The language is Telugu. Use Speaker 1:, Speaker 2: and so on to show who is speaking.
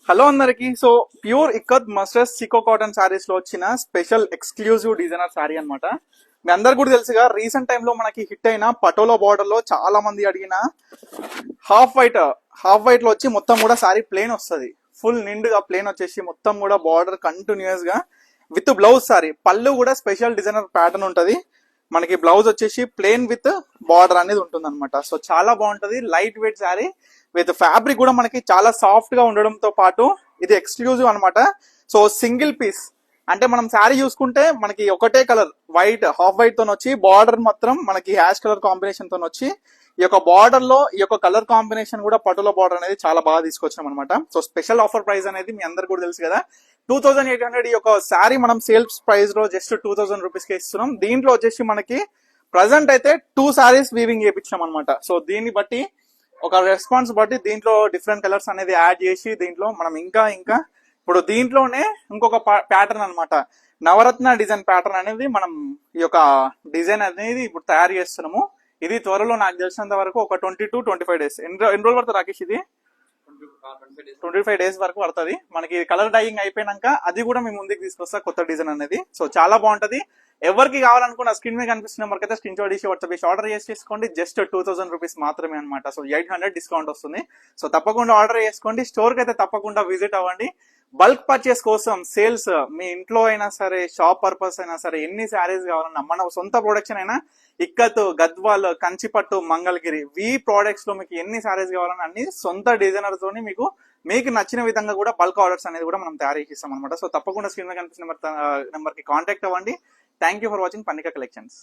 Speaker 1: హలో అందరికి. So pure ikat మస్టర్స్ chikoo cotton saris లో వచ్చిన స్పెషల్ ఎక్స్క్లూజివ్ డిజైనర్ సారీ అన్నమాట. మీ అందరు కూడా తెలుసుగా, రీసెంట్ టైంలో మనకి హిట్ అయిన పటోలా బార్డర్ లో చాలా మంది అడిగిన హాఫ్ వైట్ లో వచ్చి మొత్తం కూడా సారీ ప్లేన్ వస్తుంది. ఫుల్ నిండుగా ప్లేన్ వచ్చేసి మొత్తం కూడా బార్డర్ కంటిన్యూస్ గా విత్ బ్లౌజ్ సారీ. పళ్ళు కూడా స్పెషల్ డిజైనర్ ప్యాటర్న్ ఉంటది. మనకి బ్లౌజ్ వచ్చేసి ప్లేన్ విత్ బార్డర్ అనేది ఉంటుంది అనమాట. సో చాలా బాగుంటది, light weight sari with fabric కూడా మనకి చాలా సాఫ్ట్ గా ఉండడంతో పాటు ఇది ఎక్స్క్లూజివ్ అనమాట. సో సింగిల్ పీస్ అంటే మనం శారీ చూసుకుంటే మనకి ఒకటే కలర్ వైట్, హాఫ్ వైట్ తో వచ్చి బార్డర్ మాత్రం మనకి హ్యాష్ కలర్ కాంబినేషన్ తో వచ్చి ఈ యొక్క బార్డర్ లో ఈ యొక్క కలర్ కాంబినేషన్ కూడా పటోలా బార్డర్ అనేది చాలా బాగా తీసుకొచ్చాం అనమాట. సో స్పెషల్ ఆఫర్ ప్రైస్ అనేది మీ అందరు కూడా తెలుసు కదా, 2800. ఈ యొక్క శారీ మనం సేల్స్ ప్రైస్ లో జస్ట్ 2000 రూపీస్ కి ఇస్తున్నాం. దీంట్లో వచ్చేసి మనకి ప్రజెంట్ అయితే 2 సారీస్ వీవింగ్ చేయించాం అనమాట. సో దీన్ని బట్టి ఒక రెస్పాన్స్ బట్టి దీంట్లో డిఫరెంట్ కలర్స్ అనేది యాడ్ చేసి దీంట్లో మనం ఇంకా ఇప్పుడు దీంట్లోనే ఇంకొక ప్యాటర్న్ అనమాట, నవరత్న డిజైన్ ప్యాటర్న్ అనేది మనం ఈ యొక్క డిజైన్ అనేది ఇప్పుడు తయారు చేస్తున్నాము. ఇది త్వరలో నాకు తెలిసినంత వరకు ఒక 20-25 డేస్. ఎన్ని రోజులు పడుతుంది రాకేష్? ఇది 25 డేస్ వరకు పడుతుంది. మనకి కలర్ డైయింగ్ అయిపోయినాక అది కూడా మేము ముందుకు తీసుకొస్తా కొత్త డిజైన్ అనేది. సో చాలా బాగుంటది. ఎవరికి కావాలనుకున్న స్క్రీన్ మీద కనిపిస్తున్న నెంబర్ అయితే స్క్రీన్ షాట్ తీసి వాట్సాప్ చేసి ఆర్డర్ చేసుకోండి. జస్ట్ 2000 రూపీస్ మాత్రమే అనమాట. సో 800 డిస్కౌంట్ వస్తుంది. సో తప్పకుండా ఆర్డర్ చేసుకోండి. స్టోర్ కి అయితే తప్పకుండా విజిట్ అవ్వండి. బల్క్ పర్చేస్ కోసం సేల్స్, మీ ఇంట్లో అయినా సరే, షాప్ పర్పస్ అయినా సరే, ఎన్ని శారీస్ కావాలన్నా, మన సొంత ప్రొడక్షన్ అయినా, ఇక్కత్, గద్వాల్, కంచిపట్టు, మంగళగిరి వీ ప్రోడక్ట్స్ లో మీకు ఎన్ని శారీస్ కావాలన్నా అన్ని సొంత డిజైనర్ తోని మీకు నచ్చిన విధంగా కూడా బల్క్ ఆర్డర్స్ అనేది కూడా మనం తయారు చేస్తాం అనమాట. సో తప్పకుండా స్క్రీన్ మీద కనిపిస్తున్న నెంబర్ కి కాంటాక్ట్ అవ్వండి. Thank you for watching Pannika collections.